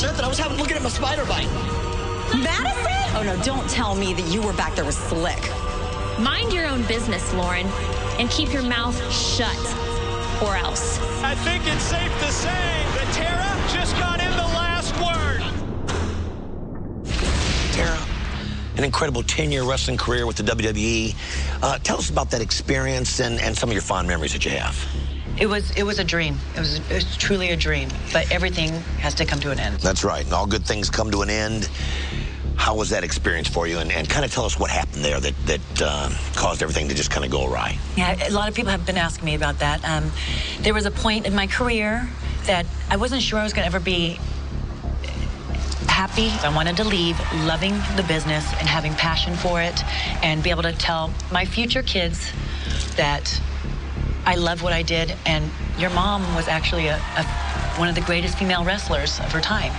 concert that I was having looking at my spider bite. Madison? Oh, no, don't tell me that you were back there with Slick. Mind your own business, Lauren, and keep your mouth shut, or else. I think it's safe to say that Tara just got in the last word. Tara, an incredible 10-year wrestling career with the WWE. Tell us about that experience and some of your fond memories that you have. It was a dream. It was truly a dream. But everything has to come to an end. That's right. And all good things come to an end. How was that experience for you? And kind of tell us what happened there that caused everything to just kind of go awry. Yeah, a lot of people have been asking me about that. There was a point in my career that I wasn't sure I was going to ever be happy. I wanted to leave loving the business and having passion for it and be able to tell my future kids that I love what I did, and your mom was actually one of the greatest female wrestlers of her time,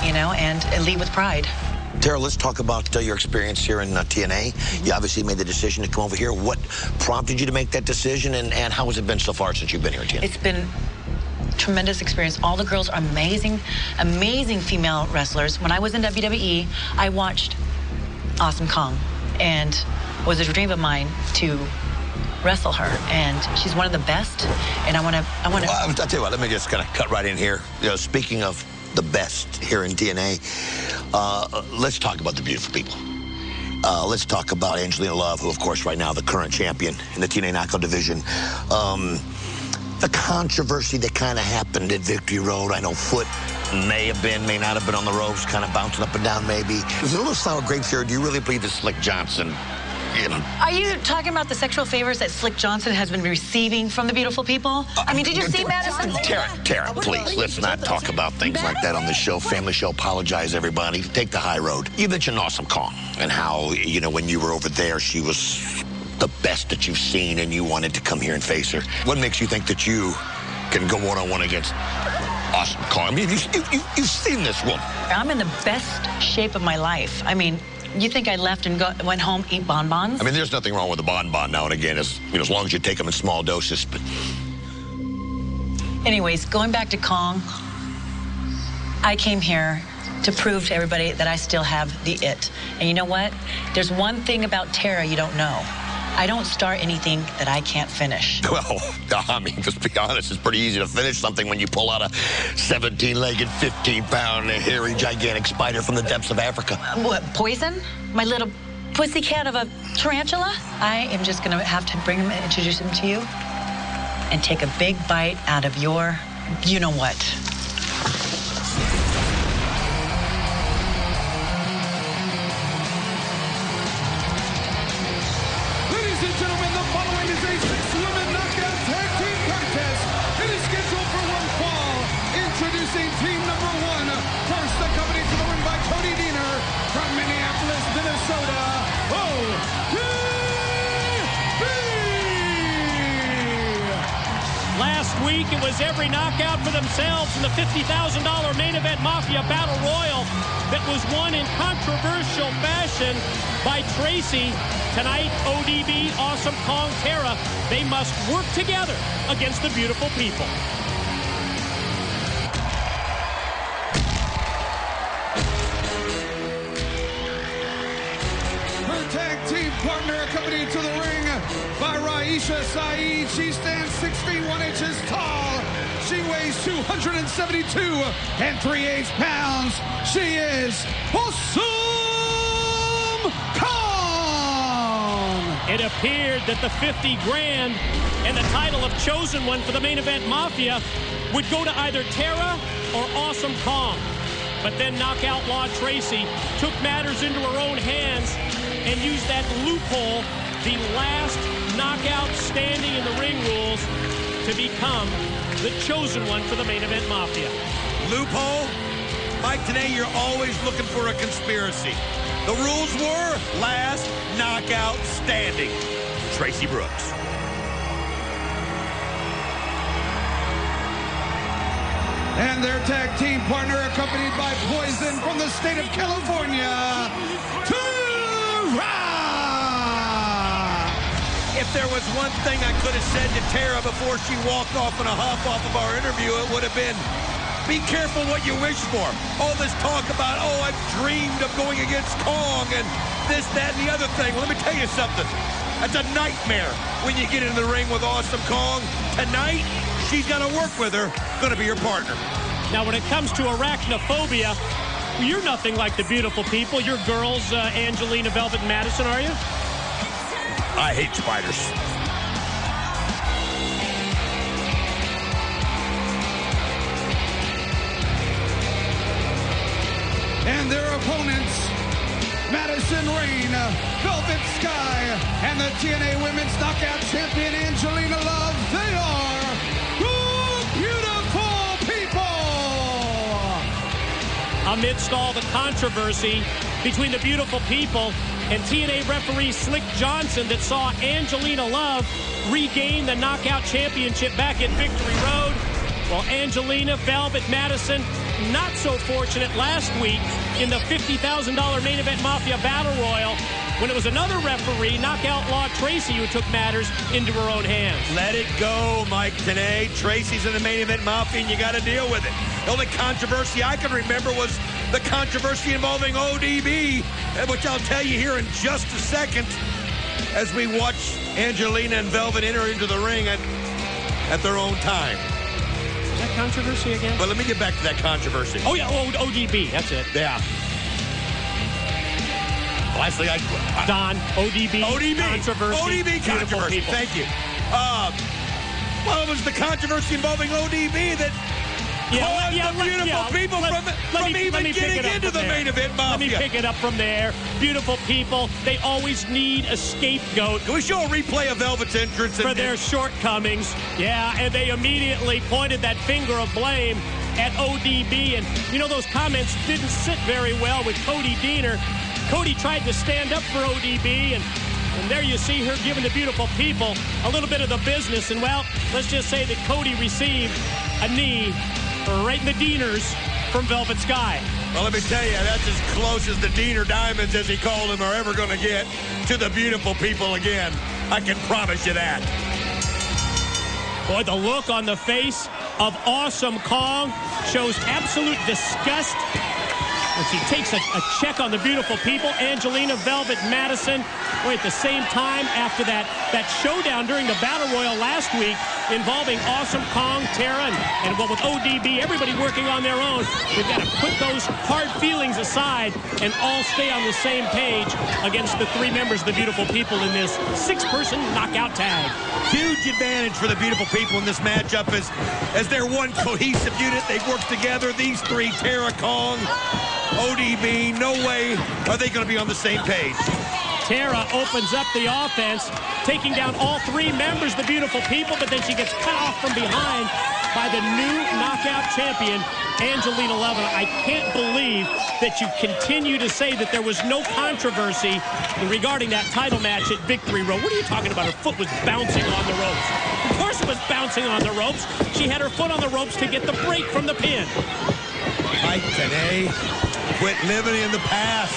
you know, and lead with pride. Tara, let's talk about your experience here in TNA. You obviously made the decision to come over here. What prompted you to make that decision, and how has it been so far since you've been here in TNA? It's been a tremendous experience. All the girls are amazing, amazing female wrestlers. When I was in WWE, I watched Awesome Kong, and it was a dream of mine to wrestle her, and she's one of the best, and I want to. Well, I'll tell you what, let me just kind of cut right in here. You know, speaking of the best here in TNA, let's talk about the beautiful people. Let's talk about Angelina Love, who, of course, right now the current champion in the TNA Knockout division. The controversy that kind of happened at Victory Road, I know Foot may not have been on the ropes, kind of bouncing up and down maybe. Is it a little sour grapes here? Do you really believe that Slick Johnson, you know? Are you talking about the sexual favors that Slick Johnson has been receiving from the beautiful people? I mean, did you see Madison? Tara, please, let's not talk about things like that on the show. Family show, apologize, everybody. Take the high road. You mentioned Awesome Kong and how, you know, when you were over there, she was the best that you've seen, and you wanted to come here and face her. What makes you think that you can go one-on-one against Awesome Kong? I mean, you've seen this woman. I'm in the best shape of my life. I mean, you think I left and went home, eat bonbons? I mean, there's nothing wrong with a bonbon now and again, as long as you take them in small doses. But anyways, going back to Kong, I came here to prove to everybody that I still have the it. And you know what? There's one thing about Tara you don't know. I don't start anything that I can't finish. Well, I mean, just be honest, it's pretty easy to finish something when you pull out a 17-legged, 15-pound, hairy, gigantic spider from the depths of Africa. What, poison? My little pussycat of a tarantula? I am just going to have to bring him and introduce him to you and take a big bite out of your you-know-what. Team number one, first accompanied to the ring by Cody Deaner from Minneapolis, Minnesota, ODB! Last week, it was every knockout for themselves in the $50,000 Main Event Mafia Battle Royal that was won in controversial fashion by Tracy. Tonight, ODB, Awesome Kong, Tara, they must work together against the beautiful people. Tag team partner accompanied to the ring by Raisha Saeed. She stands 6 feet 1 inches tall. She weighs 272 3/8 pounds. She is Awesome Kong. It appeared that the 50 grand and the title of Chosen One for the Main Event Mafia would go to either Tara or Awesome Kong. But then Knockout Law Tracy took matters into her own hands and used that loophole, the last knockout standing in the ring rules, to become the Chosen One for the Main Event Mafia. Loophole? Mike, today you're always looking for a conspiracy. The rules were last knockout standing. Tracy Brooks. And their tag team partner accompanied by Poison from the state of California, If there was one thing I could have said to Tara before she walked off in a huff off of our interview, it would have been, Be careful what you wish for. All this talk about, oh, I've dreamed of going against Kong and this, that, and the other thing. Well, let me tell you something. That's a nightmare when you get into the ring with Awesome Kong. Tonight, she's going to work with her, going to be your partner. Now, when it comes to arachnophobia, you're nothing like the beautiful people. You're girls, Angelina, Velvet, and Madison, are you? I hate spiders. And their opponents, Madison Rayne, Velvet Sky, and the TNA Women's Knockout Champion Angelina Love. They are the beautiful people. Amidst all the controversy between the beautiful people and TNA referee Slick Johnson that saw Angelina Love regain the Knockout Championship back at Victory Road, well, Angelina, Velvet, Madison, not so fortunate last week in the $50,000 Main Event Mafia Battle Royal when it was another referee, Knockout Law Tracy, who took matters into her own hands. Let it go, Mike Tenay. Tracy's in the Main Event Mafia, and you got to deal with it. The only controversy I can remember was the controversy involving ODB, which I'll tell you here in just a second as we watch Angelina and Velvet enter into the ring at their own time. That controversy again? But let me get back to that controversy. Oh, yeah, ODB, that's it. Yeah. Lastly, Don, ODB controversy. ODB controversy, thank you. Well, it was the controversy involving ODB that caused the beautiful people from even getting into the Main Event Mafia. Let me pick it up from there. Beautiful people, they always need a scapegoat. Can we show a replay of Velvet's entrance? For their shortcomings. Yeah, and they immediately pointed that finger of blame at ODB. And, you know, those comments didn't sit very well with Cody Deaner. Cody tried to stand up for ODB, and there you see her giving the beautiful people a little bit of the business. And, well, let's just say that Cody received a knee right in the Deaners from Velvet Sky. Well, let me tell you, that's as close as the Deaner Diamonds, as he called them, are ever going to get to the beautiful people again. I can promise you that. Boy, the look on the face of Awesome Kong shows absolute disgust when she takes a check on the beautiful people. Angelina, Velvet, Madison. Boy, at the same time, after that showdown during the Battle Royal last week involving Awesome Kong, Tara, and with ODB, everybody working on their own, we've got to put those hard feelings aside and all stay on the same page against the three members of the beautiful people in this six-person knockout tag. Huge advantage for the beautiful people in this matchup as they're one cohesive unit. They've worked together. These three, Tara, Kong, ODB, no way are they going to be on the same page. Tara opens up the offense, taking down all three members of the beautiful people, but then she gets cut off from behind by the new knockout champion, Angelina Love. And I can't believe that you continue to say that there was no controversy regarding that title match at Victory Road. What are you talking about? Her foot was bouncing on the ropes. Of course it was bouncing on the ropes. She had her foot on the ropes to get the break from the pin. Mike Tenay, quit living in the past.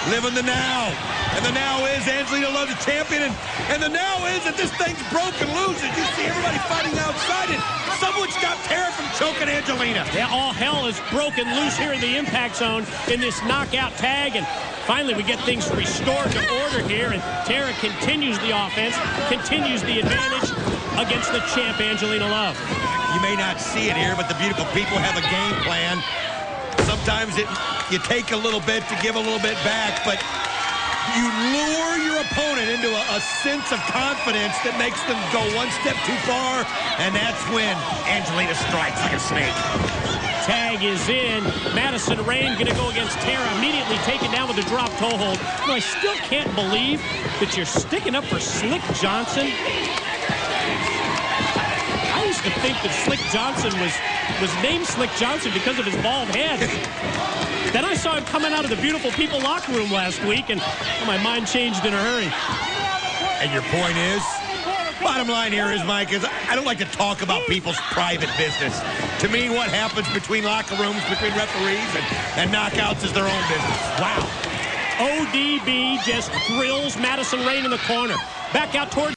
Live in the now. And the now is Angelina Love, the champion. And the now is that this thing's broken loose. And you see everybody fighting outside it. Someone stopped Tara from choking Angelina. Yeah, all hell is broken loose here in the Impact Zone in this knockout tag. And finally, we get things restored to order here. And Tara continues the offense, continues the advantage against the champ, Angelina Love. You may not see it here, but the beautiful people have a game plan. Sometimes you take a little bit to give a little bit back, but you lure your opponent into a sense of confidence that makes them go one step too far, and that's when Angelina strikes like a snake. Tag is in. Madison Rayne going to go against Tara, immediately taken down with a drop toe hold. You know, I still can't believe that you're sticking up for Slick Johnson. I used to think that Slick Johnson was named Slick Johnson because of his bald head. Then I saw him coming out of the beautiful people locker room last week, and my mind changed in a hurry. And your point is? Bottom line here is, Mike, is I don't like to talk about people's private business. To me, what happens between locker rooms, between referees and knockouts is their own business. Wow. ODB just drills Madison Rayne in the corner. Back out toward